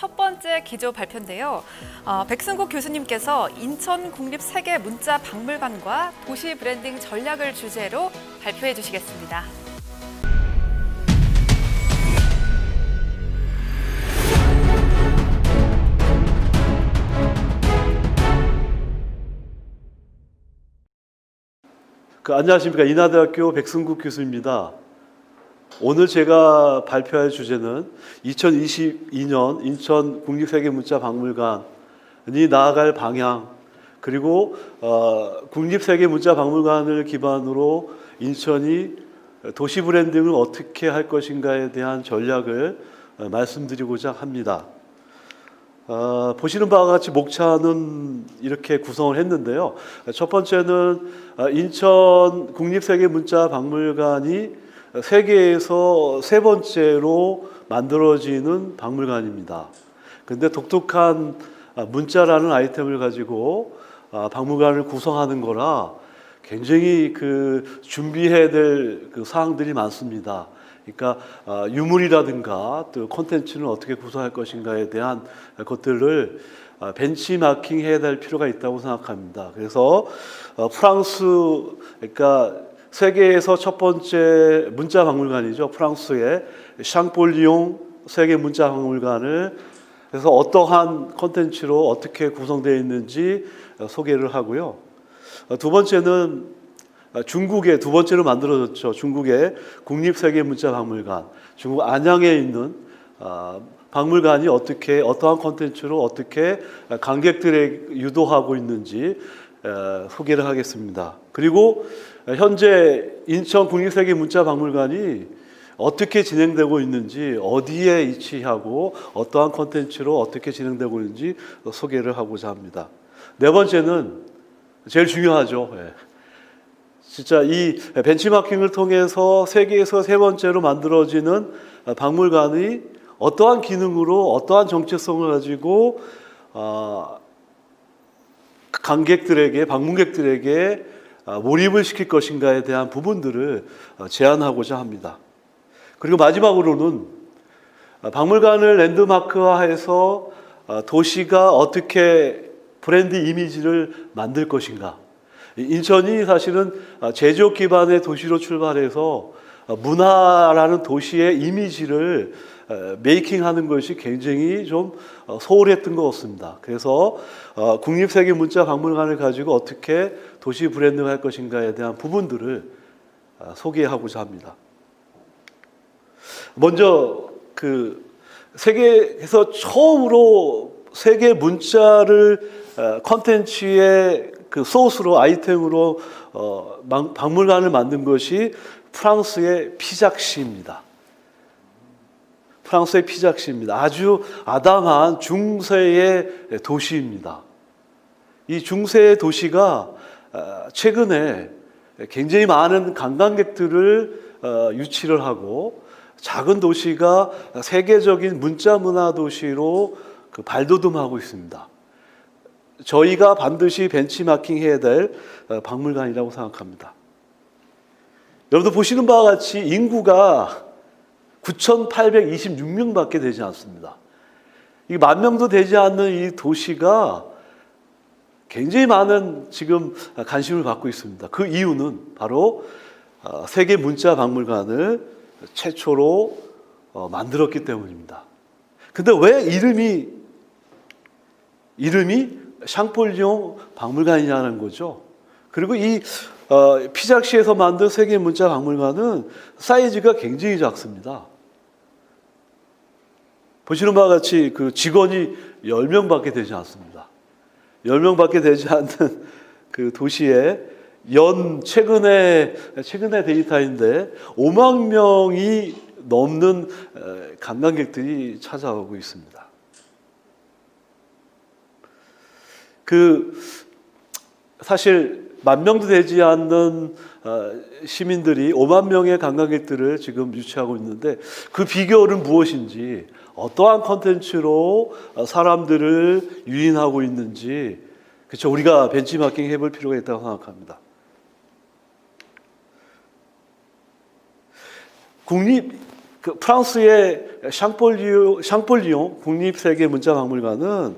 첫 번째 기조 발표인데요. 백승국 교수님께서 인천국립세계문자박물관과 도시 브랜딩 전략을 주제로 발표해 주시겠습니다. 안녕하십니까. 인하대학교 백승국 교수입니다. 오늘 제가 발표할 주제는 2022년 인천국립세계문자박물관이 나아갈 방향, 그리고 국립세계문자박물관을 기반으로 인천이 도시 브랜딩을 어떻게 할 것인가에 대한 전략을 말씀드리고자 합니다. 보시는 바와 같이 목차는 이렇게 구성을 했는데요. 첫 번째는 인천 국립세계문자박물관이 세계에서 세 번째로 만들어지는 박물관입니다. 근데 독특한 문자라는 아이템을 가지고 박물관을 구성하는 거라 굉장히 준비해야 될 사항들이 많습니다. 그러니까 유물이라든가 또 콘텐츠는 어떻게 구성할 것인가에 대한 것들을 벤치마킹 해야 될 필요가 있다고 생각합니다. 그래서 프랑스, 그러니까 세계에서 첫 번째 문자 박물관이죠. 프랑스의 샹폴리옹 세계 문자 박물관을 그래서 어떠한 콘텐츠로 어떻게 구성되어 있는지 소개를 하고요. 두 번째는 중국에 두 번째로 만들어졌죠. 중국의 국립세계문자박물관, 중국 안양에 있는 박물관이 어떠한 콘텐츠로 어떻게 관객들에게 유도하고 있는지 소개를 하겠습니다. 그리고 현재 인천 국립세계문자박물관이 어떻게 진행되고 있는지, 어디에 위치하고 어떠한 콘텐츠로 어떻게 진행되고 있는지 소개를 하고자 합니다. 네 번째는 제일 중요하죠. 진짜 이 벤치마킹을 통해서 세계에서 세 번째로 만들어지는 박물관이 어떠한 기능으로 어떠한 정체성을 가지고 관객들에게, 방문객들에게 몰입을 시킬 것인가에 대한 부분들을 제안하고자 합니다. 그리고 마지막으로는 박물관을 랜드마크화해서 도시가 어떻게 브랜드 이미지를 만들 것인가. 인천이 사실은 제조업 기반의 도시로 출발해서 문화라는 도시의 이미지를 메이킹하는 것이 굉장히 좀 소홀했던 것 같습니다. 그래서 국립세계문자박물관을 가지고 어떻게 도시 브랜딩을 할 것인가에 대한 부분들을 소개하고자 합니다. 먼저 세계에서 처음으로 세계 문자를 컨텐츠의 소스로 아이템으로 박물관을 만든 것이 프랑스의 피작시입니다. 프랑스의 피작시입니다. 아주 아담한 중세의 도시입니다. 이 중세의 도시가 최근에 굉장히 많은 관광객들을 유치를 하고 작은 도시가 세계적인 문자 문화 도시로 발돋움하고 있습니다. 저희가 반드시 벤치마킹 해야 될 박물관이라고 생각합니다. 여러분들 보시는 바와 같이 인구가 9,826명밖에 되지 않습니다. 이 10,000명도 되지 않는 이 도시가 굉장히 많은 지금 관심을 받고 있습니다. 그 이유는 바로 세계 문자 박물관을 최초로 만들었기 때문입니다. 근데 왜 이름이 샹폴리옹 박물관이라는 거죠. 그리고 이 피작시에서 만든 세계 문자 박물관은 사이즈가 굉장히 작습니다. 보시는 바와 같이 직원이 10명밖에 되지 않습니다. 10명밖에 되지 않는 도시에 최근의 데이터인데 5만 명이 넘는 관광객들이 찾아오고 있습니다. 사실 10,000명도 되지 않는 시민들이 5만 명의 관광객들을 지금 유치하고 있는데 그 비결은 무엇인지, 어떠한 콘텐츠로 사람들을 유인하고 있는지, 그렇죠, 우리가 벤치마킹 해볼 필요가 있다고 생각합니다. 그 프랑스의 샹폴리옹 국립세계문자박물관은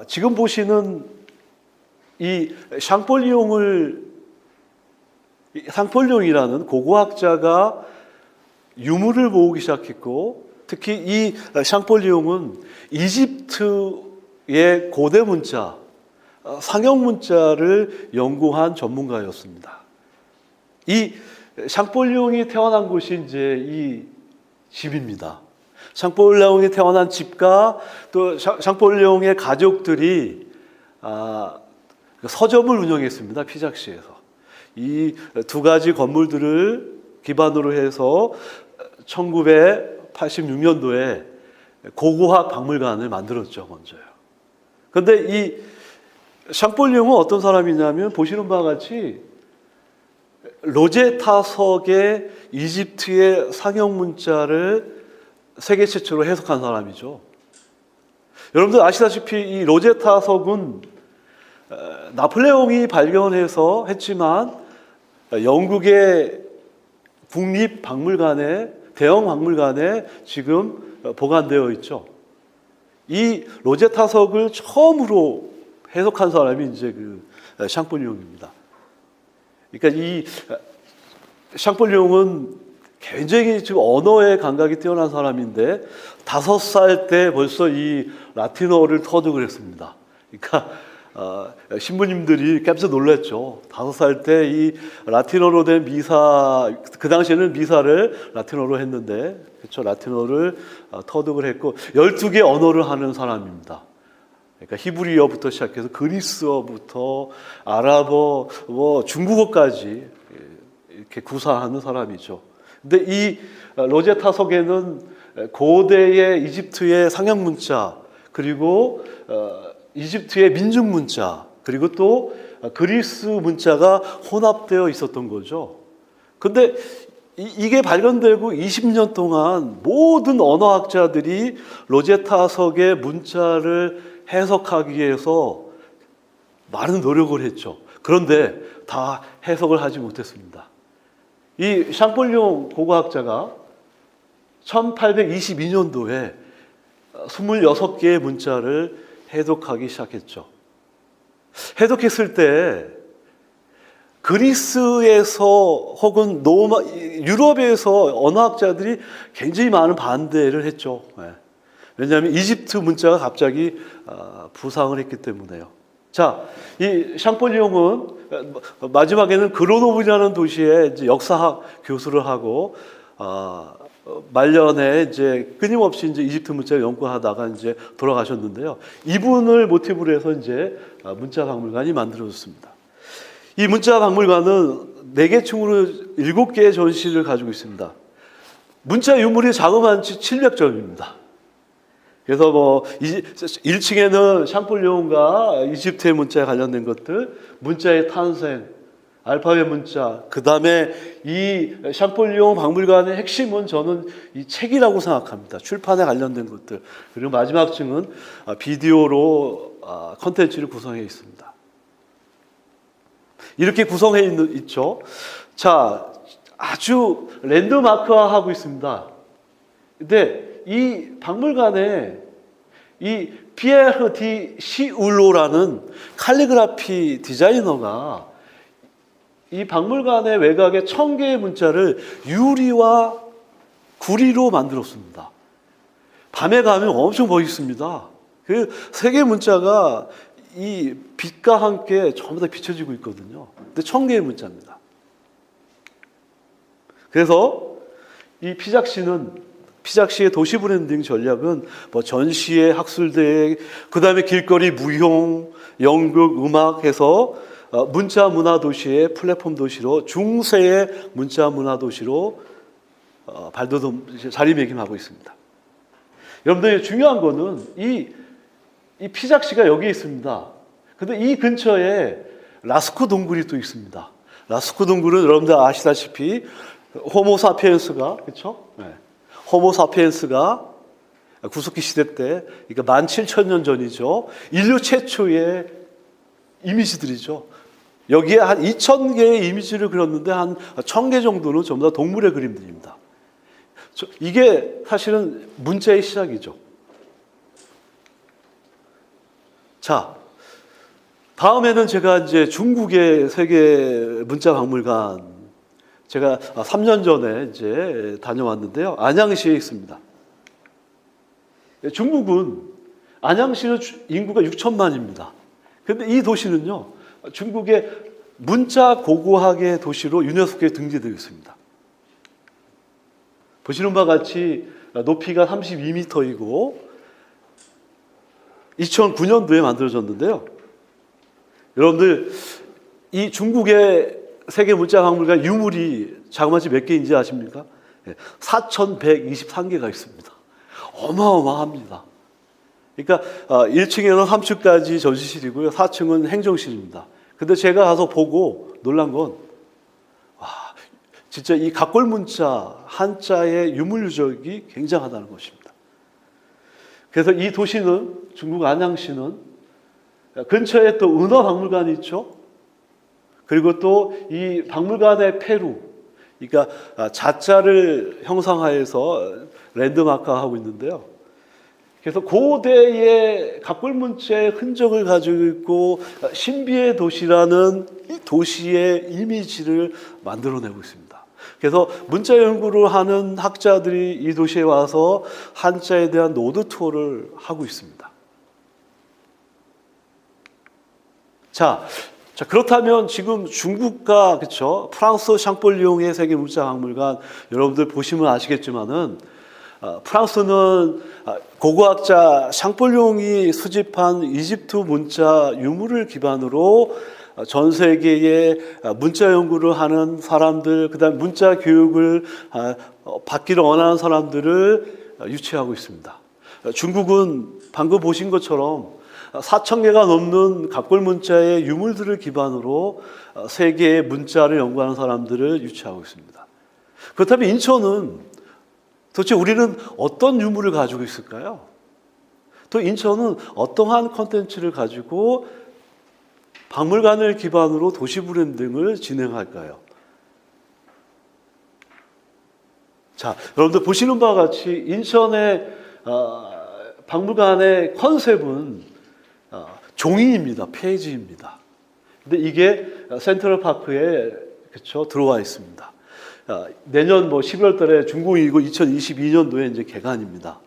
지금 보시는 이 샹폴리옹이라는 고고학자가 유물을 모으기 시작했고, 특히 이 샹폴리옹은 이집트의 고대 문자, 상형 문자를 연구한 전문가였습니다. 이 샹폴리옹이 태어난 곳이 이제 이 집입니다. 샹폴리옹이 태어난 집과 또 샹폴리옹의 가족들이 서점을 운영했습니다. 피작시에서. 이 두 가지 건물들을 기반으로 해서 1986년도에 고고학 박물관을 만들었죠, 먼저요. 그런데 이 샹폴리옹은 어떤 사람이냐면 보시는 바와 같이 로제타석의 이집트의 상형 문자를 세계 최초로 해석한 사람이죠. 여러분들 아시다시피 이 로제타석은 나폴레옹이 발견해서 했지만 영국의 국립박물관에, 대형 박물관에 지금 보관되어 있죠. 이 로제타석을 처음으로 해석한 사람이 이제 그 샹폴리옹입니다. 그러니까 이 샹폴리옹은 굉장히 지금 언어의 감각이 뛰어난 사람인데 5살 때 벌써 이 라틴어를 터득을 했습니다. 그러니까 신부님들이 깜짝 놀랐죠. 5살 때 이 라틴어로 된 미사, 그 당시에는 미사를 라틴어로 했는데, 그렇죠, 라틴어를 터득을 했고 12개 언어를 하는 사람입니다. 그러니까 히브리어부터 시작해서 그리스어부터 아랍어, 중국어까지 이렇게 구사하는 사람이죠. 근데 이 로제타석에는 고대의 이집트의 상형 문자, 그리고 이집트의 민족 문자, 그리고 또 그리스 문자가 혼합되어 있었던 거죠. 근데 이게 발견되고 20년 동안 모든 언어학자들이 로제타석의 문자를 해석하기 위해서 많은 노력을 했죠. 그런데 다 해석을 하지 못했습니다. 이 샹폴리옹 고고학자가 1822년도에 26개의 문자를 해독하기 시작했죠. 해독했을 때 그리스에서 혹은 유럽에서 언어학자들이 굉장히 많은 반대를 했죠. 왜냐하면 이집트 문자가 갑자기 부상을 했기 때문에요. 자, 이 샹폴리옹은 마지막에는 그로노브라는 도시에 이제 역사학 교수를 하고 말년에 이제 끊임없이 이제 이집트 문자를 연구하다가 이제 돌아가셨는데요. 이분을 모티브로 해서 이제 문자 박물관이 만들어졌습니다. 이 문자 박물관은 4개층으로 7개의 전시를 가지고 있습니다. 문자 유물이 자그마치 700점입니다. 그래서 1층에는 샹폴리옹과 이집트의 문자에 관련된 것들, 문자의 탄생, 알파벳 문자, 그 다음에 이 샹폴리옹 박물관의 핵심은 저는 이 책이라고 생각합니다. 출판에 관련된 것들. 그리고 마지막 층은 비디오로 컨텐츠를 구성해 있습니다. 이렇게 구성해 있죠. 자, 아주 랜드마크화하고 있습니다. 근데 이 박물관에 이 피에르 디 시울로라는 칼리그라피 디자이너가 이 박물관의 외곽에 1000개의 문자를 유리와 구리로 만들었습니다. 밤에 가면 엄청 멋있습니다. 그 3개의 문자가 이 빛과 함께 전부 다 비춰지고 있거든요. 근데 1000개의 문자입니다. 그래서 이 피작시의 도시 브랜딩 전략은 전시회, 학술대회, 그 다음에 길거리 무용, 연극, 음악 해서 문자 문화 도시의 플랫폼 도시로, 중세의 문자 문화 도시로 자리매김하고 있습니다. 여러분들 중요한 거는 이 피작시가 여기 있습니다. 근데 이 근처에 라스코 동굴이 또 있습니다. 라스코 동굴은 여러분들 아시다시피 호모사피엔스가, 그렇죠? 네. 호모사피엔스가 구석기 시대 때, 그러니까 17,000년 전이죠. 인류 최초의 이미지들이죠. 여기에 한 2,000개의 이미지를 그렸는데 한 1,000개 정도는 전부 다 동물의 그림들입니다. 이게 사실은 문자의 시작이죠. 자, 다음에는 제가 이제 중국의 세계 문자 박물관, 제가 3년 전에 이제 다녀왔는데요. 안양시에 있습니다. 중국은 안양시는 인구가 6천만입니다. 그런데 이 도시는요, 중국의 문자 고고학의 도시로 유네스코에 등재되어 있습니다. 보시는 바와 같이 높이가 32m이고 2009년도에 만들어졌는데요. 여러분들, 이 중국의 세계 문자 박물관 유물이 자그마치 몇 개인지 아십니까? 4,123개가 있습니다. 어마어마합니다. 그러니까 1층에는 3층까지 전시실이고요. 4층은 행정실입니다. 근데 제가 가서 보고 놀란 건, 와, 진짜 이 각골 문자 한자의 유물 유적이 굉장하다는 것입니다. 그래서 이 도시는, 중국 안양시는 근처에 또 은화박물관이 있죠. 그리고 또 이 박물관의 폐루, 그러니까 자자를 형상화해서 랜드마크하고 있는데요. 그래서 고대의 각골 문자의 흔적을 가지고 있고 신비의 도시라는 이 도시의 이미지를 만들어내고 있습니다. 그래서 문자 연구를 하는 학자들이 이 도시에 와서 한자에 대한 노드 투어를 하고 있습니다. 자, 그렇다면 지금 중국과 그렇죠, 프랑스 샹폴리옹의 세계 문자 박물관 여러분들 보시면 아시겠지만은 프랑스는 고고학자 샹폴리옹이 수집한 이집트 문자 유물을 기반으로 전 세계의 문자 연구를 하는 사람들, 그다음 문자 교육을 받기를 원하는 사람들을 유치하고 있습니다. 중국은 방금 보신 것처럼 4,000개가 넘는 각골 문자의 유물들을 기반으로 세계의 문자를 연구하는 사람들을 유치하고 있습니다. 그렇다면 인천은 도대체 우리는 어떤 유물을 가지고 있을까요? 또 인천은 어떠한 콘텐츠를 가지고 박물관을 기반으로 도시 브랜딩을 진행할까요? 자, 여러분들 보시는 바와 같이 인천의 박물관의 컨셉은 종이입니다. 페이지입니다. 근데 이게 센트럴파크에 그쵸 들어와 있습니다. 내년 11월 달에 준공이고 2022년도에 이제 개관입니다.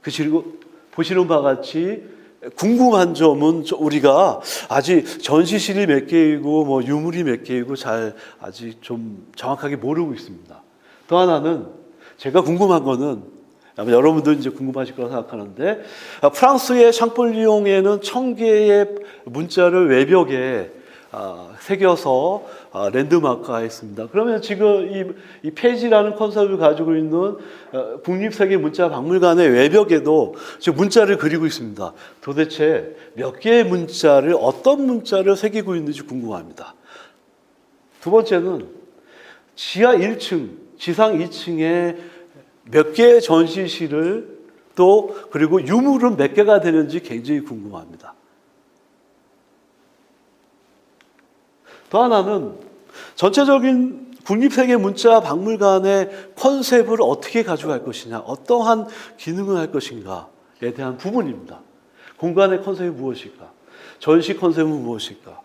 그리고 보시는 바와 같이 궁금한 점은 우리가 아직 전시실이 몇 개이고 뭐 유물이 몇 개이고 잘 아직 좀 정확하게 모르고 있습니다. 또 하나는 제가 궁금한 거는 아마 여러분도 이제 궁금하실 거라 생각하는데 프랑스의 샹폴리옹에는 1,000개의 문자를 외벽에 새겨서 랜드마크화했습니다. 그러면 지금 이 페이지라는 컨셉을 가지고 있는 국립세계문자박물관의 외벽에도 지금 문자를 그리고 있습니다. 도대체 몇 개의 문자를, 어떤 문자를 새기고 있는지 궁금합니다. 두 번째는 지하 1층, 지상 2층에 몇 개의 전시실을 또 그리고 유물은 몇 개가 되는지 굉장히 궁금합니다. 또 하나는 전체적인 국립세계문자박물관의 컨셉을 어떻게 가져갈 것이냐, 어떠한 기능을 할 것인가에 대한 부분입니다. 공간의 컨셉이 무엇일까? 전시 컨셉은 무엇일까?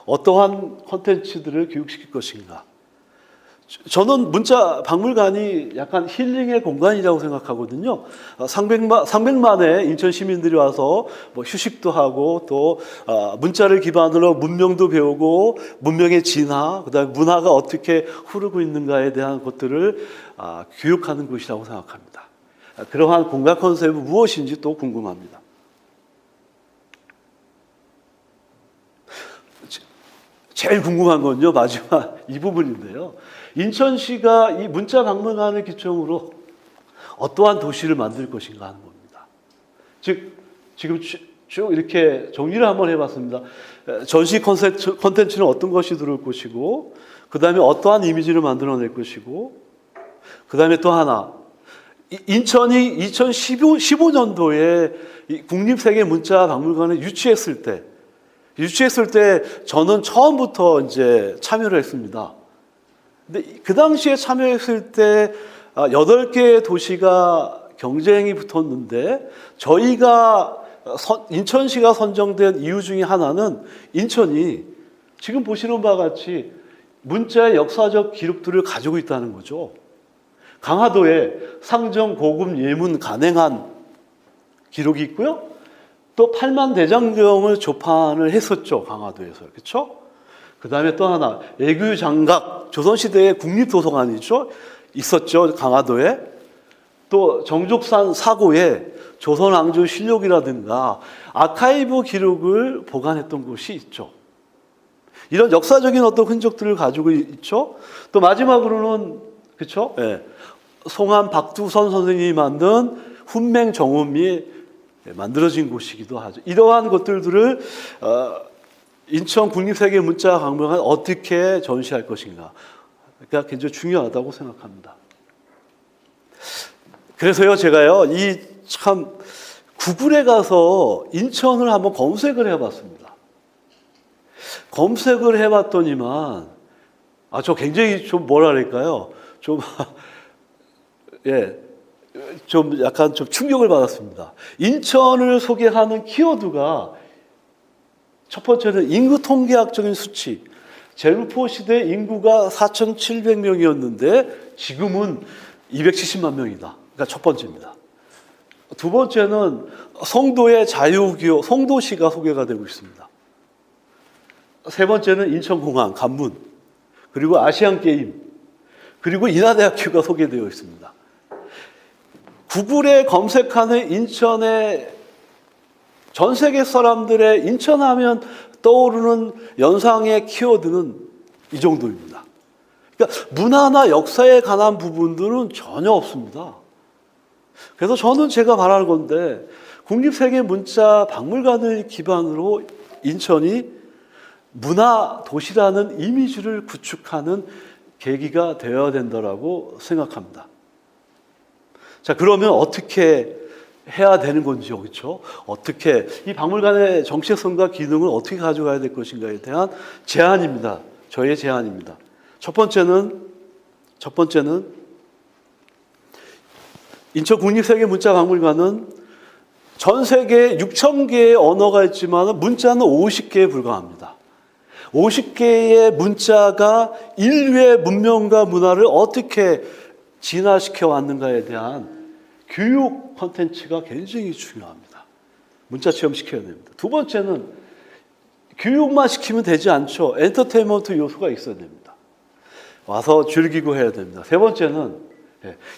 어떠한 콘텐츠들을 교육시킬 것인가? 저는 문자 박물관이 약간 힐링의 공간이라고 생각하거든요. 300만의 인천 시민들이 와서 뭐 휴식도 하고 또 문자를 기반으로 문명도 배우고 문명의 진화, 그다음에 문화가 어떻게 흐르고 있는가에 대한 것들을 교육하는 곳이라고 생각합니다. 그러한 공간 컨셉은 무엇인지 또 궁금합니다. 제일 궁금한 건요, 마지막 이 부분인데요. 인천시가 이 문자 박물관을 기점으로 어떠한 도시를 만들 것인가 하는 겁니다. 지금 쭉 이렇게 정리를 한번 해봤습니다. 전시 콘텐츠는 어떤 것이 들어올 것이고, 그 다음에 어떠한 이미지를 만들어낼 것이고, 그 다음에 또 하나, 인천이 2015년도에 국립세계문자박물관을 유치했을 때 저는 처음부터 이제 참여를 했습니다. 근데 그 당시에 참여했을 때 8개의 도시가 경쟁이 붙었는데 저희가 인천시가 선정된 이유 중에 하나는 인천이 지금 보시는 바와 같이 문자의 역사적 기록들을 가지고 있다는 거죠. 강화도에 상정, 고금, 예문 간행한 기록이 있고요. 또 8만 대장경을 조판을 했었죠. 강화도에서. 그렇죠? 그 다음에 또 하나 애교 장각, 조선시대의 국립도서관이죠. 있었죠. 강화도에. 또 정족산 사고에 조선왕조 실록이라든가 아카이브 기록을 보관했던 곳이 있죠. 이런 역사적인 어떤 흔적들을 가지고 있죠. 또 마지막으로는 그렇죠. 예. 송한 박두선 선생님이 만든 훈맹 정음이 만들어진 곳이기도 하죠. 이러한 것들을 인천 국립세계문자박물관 어떻게 전시할 것인가, 그러니까 굉장히 중요하다고 생각합니다. 그래서요, 제가요, 이 참 구글에 가서 인천을 한번 검색을 해봤습니다. 검색을 해봤더니만, 저 굉장히 좀 뭐랄까요, 좀 약간 좀 충격을 받았습니다. 인천을 소개하는 키워드가 첫 번째는 인구 통계학적인 수치. 제루포 시대 인구가 4,700명이었는데 지금은 270만 명이다. 그러니까 첫 번째입니다. 두 번째는 송도의 자유기호, 송도시가 소개가 되고 있습니다. 세 번째는 인천공항, 간문, 그리고 아시안게임, 그리고 인하대학교가 소개되어 있습니다. 구글에 검색하는 인천의 전 세계 사람들의 인천하면 떠오르는 연상의 키워드는 이 정도입니다. 그러니까 문화나 역사에 관한 부분들은 전혀 없습니다. 그래서 저는 제가 바라는 건데 국립세계문자박물관을 기반으로 인천이 문화 도시라는 이미지를 구축하는 계기가 되어야 된다고 생각합니다. 자, 그러면 어떻게 해야 되는 건지요, 그렇죠? 어떻게 이 박물관의 정체성과 기능을 어떻게 가져가야 될 것인가에 대한 제안입니다. 저의 제안입니다. 첫 번째는 인천 국립세계문자박물관은 전 세계에 6,000개의 언어가 있지만 문자는 50개에 불과합니다. 50개의 문자가 인류의 문명과 문화를 어떻게 진화시켜 왔는가에 대한 교육 콘텐츠가 굉장히 중요합니다. 문자 체험 시켜야 됩니다. 두 번째는 교육만 시키면 되지 않죠. 엔터테인먼트 요소가 있어야 됩니다. 와서 즐기고 해야 됩니다. 세 번째는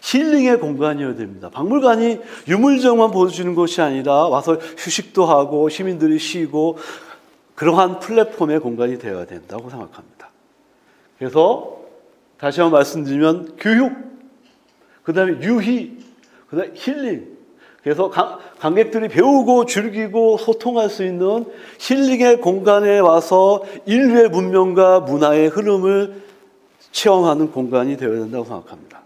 힐링의 공간이어야 됩니다. 박물관이 유물정만 보여주는 것이 아니라 와서 휴식도 하고 시민들이 쉬고 그러한 플랫폼의 공간이 되어야 된다고 생각합니다. 그래서 다시 한번 말씀드리면 교육, 그 다음에 유희, 그 다음에 힐링. 그래서 관객들이 배우고 즐기고 소통할 수 있는 힐링의 공간에 와서 인류의 문명과 문화의 흐름을 체험하는 공간이 되어야 된다고 생각합니다.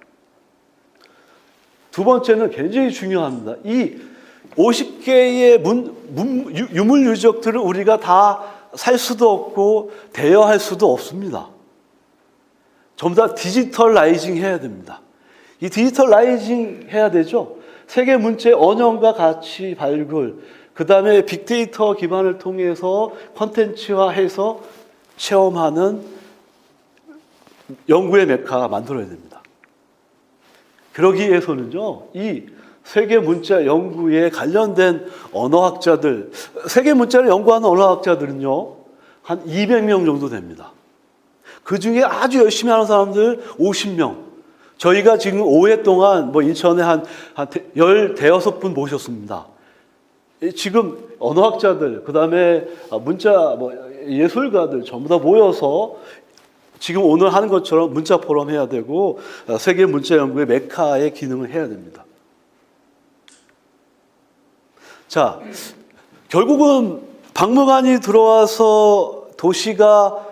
두 번째는 굉장히 중요합니다. 이 50개의 유물 유적들을 우리가 다 살 수도 없고 대여할 수도 없습니다. 전부 다 디지털라이징 해야 됩니다. 이 디지털라이징 해야 되죠. 세계 문체 언어과 가치 발굴, 그 다음에 빅데이터 기반을 통해서 콘텐츠화해서 체험하는 연구의 메카가 만들어야 됩니다. 그러기 위해서는요, 이 세계 문자 연구에 관련된 언어학자들, 세계 문자를 연구하는 언어학자들은요, 한 200명 정도 됩니다. 그 중에 아주 열심히 하는 사람들 50명. 저희가 지금 5회 동안 인천에 한 10대여섯 모셨습니다. 지금 언어학자들, 그 다음에 문자, 예술가들 전부 다 모여서 지금 오늘 하는 것처럼 문자 포럼 해야 되고 세계 문자 연구의 메카의 기능을 해야 됩니다. 자, 결국은 박물관이 들어와서 도시가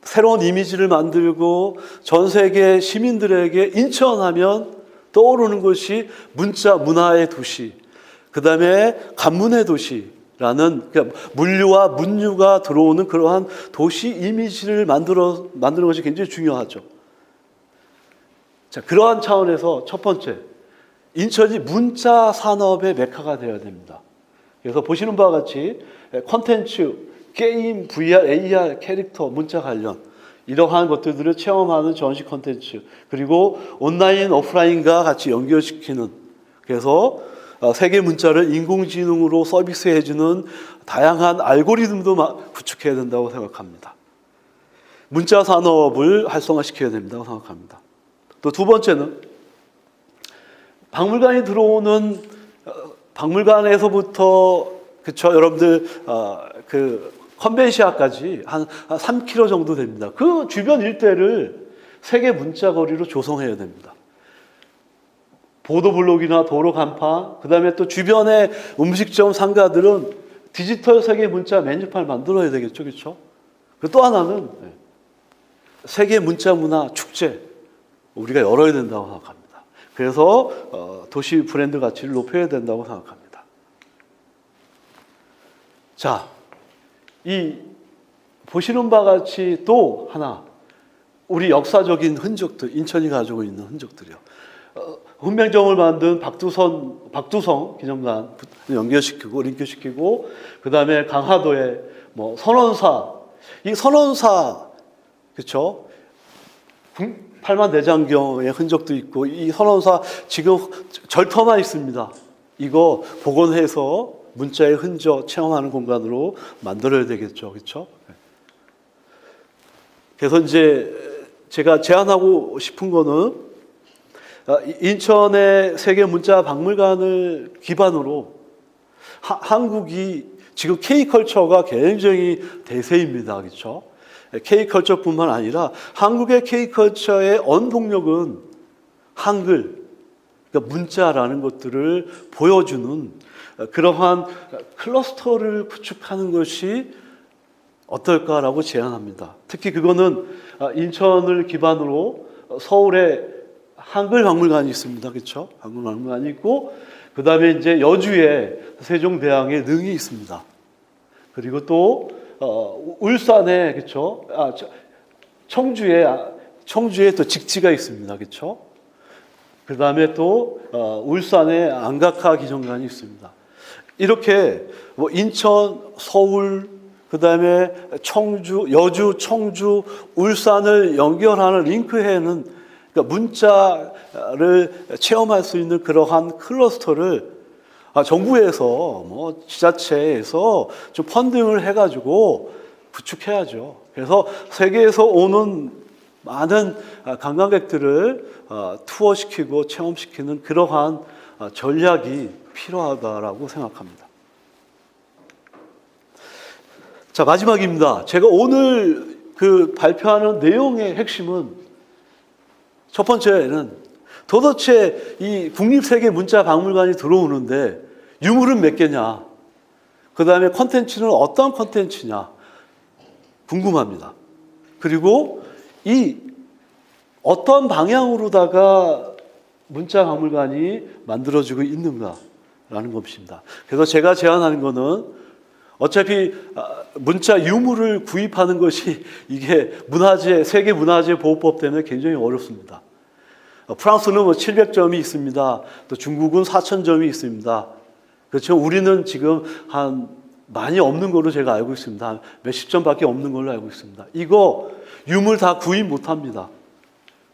새로운 이미지를 만들고 전 세계 시민들에게 인천하면 떠오르는 것이 문자 문화의 도시, 그 다음에 간문의 도시라는, 그러니까 물류와 문유가 들어오는 그러한 도시 이미지를 만드는 것이 굉장히 중요하죠. 자, 그러한 차원에서 첫 번째, 인천이 문자 산업의 메카가 되어야 됩니다. 그래서 보시는 바와 같이 콘텐츠, 게임, VR, AR, 캐릭터, 문자 관련 이러한 것들을 체험하는 전시 콘텐츠, 그리고 온라인, 오프라인과 같이 연결시키는, 그래서 세계 문자를 인공지능으로 서비스해주는 다양한 알고리즘도 구축해야 된다고 생각합니다. 문자 산업을 활성화시켜야 된다고 생각합니다. 또 두 번째는 박물관이 들어오는 박물관에서부터 그쵸 여러분들 그 컨벤시아까지 한 3km 정도 됩니다. 그 주변 일대를 세계 문자 거리로 조성해야 됩니다. 보도블록이나 도로 간판, 그 다음에 또 주변의 음식점 상가들은 디지털 세계 문자 메뉴판을 만들어야 되겠죠, 그렇죠? 또 하나는 세계 문자 문화 축제 우리가 열어야 된다고 생각합니다. 그래서 도시 브랜드 가치를 높여야 된다고 생각합니다. 자, 이 보시는 바와 같이 또 하나 우리 역사적인 흔적들, 인천이 가지고 있는 흔적들이요. 훈명정을 만든 박두성 기념관 연결시키고 링크시키고, 그 다음에 강화도에 뭐 선원사, 이 선원사 그렇죠? 팔만대장경의 흔적도 있고, 이 선원사 지금 절터만 있습니다. 이거 복원해서 문자의 흔적 체험하는 공간으로 만들어야 되겠죠, 그렇죠? 그래서 이제 제가 제안하고 싶은 거는 인천의 세계 문자 박물관을 기반으로 한국이 지금 K컬처가 굉장히 대세입니다. 그렇죠? K컬처뿐만 아니라 한국의 K컬처의 원동력은 한글, 그러니까 문자라는 것들을 보여주는 그러한 클러스터를 구축하는 것이 어떨까라고 제안합니다. 특히 그거는 인천을 기반으로 서울에 한글 박물관이 있습니다. 그렇죠? 한글 박물관이 있고, 그 다음에 이제 여주에 세종대왕의 능이 있습니다. 그리고 또 울산에 그렇죠? 청주에 또 직지가 있습니다. 그렇죠? 그 다음에 또 울산에 안각화 기념관이 있습니다. 이렇게 뭐 인천, 서울, 그 다음에 청주, 여주, 청주, 울산을 연결하는 링크해는, 그러니까 문자를 체험할 수 있는 그러한 클러스터를 정부에서 뭐 지자체에서 좀 펀딩을 해가지고 구축해야죠. 그래서 세계에서 오는 많은 관광객들을 투어시키고 체험시키는 그러한 전략이 필요하다라고 생각합니다. 자, 마지막입니다. 제가 오늘 그 발표하는 내용의 핵심은 첫 번째는 도대체 이 국립세계문자박물관이 들어오는데 유물은 몇 개냐, 그 다음에 콘텐츠는 어떤 콘텐츠냐 궁금합니다. 그리고 이 어떤 방향으로다가 문자박물관이 만들어지고 있는가라는 것입니다. 그래서 제가 제안하는 것은 어차피 문자 유물을 구입하는 것이 이게 세계 문화재 보호법 때문에 굉장히 어렵습니다. 프랑스는 뭐 700점이 있습니다. 또 중국은 4,000점이 있습니다. 그렇죠? 우리는 지금 한 많이 없는 걸로 제가 알고 있습니다. 한 몇십 점밖에 없는 걸로 알고 있습니다. 이거 유물 다 구입 못 합니다.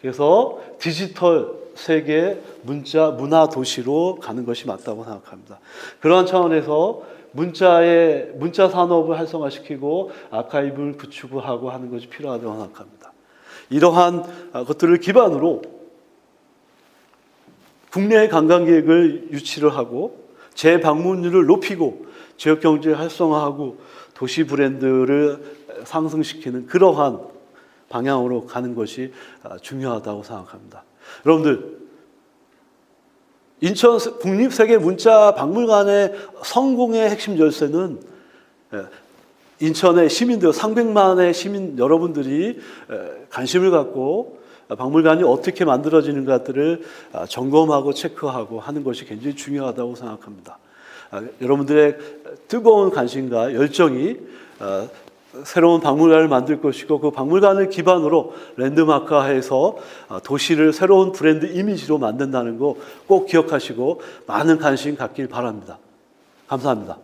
그래서 디지털 세계 문자 문화 도시로 가는 것이 맞다고 생각합니다. 그러한 차원에서 문자 산업을 활성화시키고 아카이브를 구축하고 하는 것이 필요하다고 생각합니다. 이러한 것들을 기반으로 국내 관광객을 유치를 하고 재방문율을 높이고 지역 경제를 활성화하고 도시 브랜드를 상승시키는 그러한 방향으로 가는 것이 중요하다고 생각합니다. 여러분들, 인천 국립세계문자박물관의 성공의 핵심 열쇠는 인천의 시민들, 300만의 시민 여러분들이 관심을 갖고 박물관이 어떻게 만들어지는가들을 점검하고 체크하고 하는 것이 굉장히 중요하다고 생각합니다. 여러분들의 뜨거운 관심과 열정이 새로운 박물관을 만들 것이고 그 박물관을 기반으로 랜드마크화해서 도시를 새로운 브랜드 이미지로 만든다는 거 꼭 기억하시고 많은 관심 갖길 바랍니다. 감사합니다.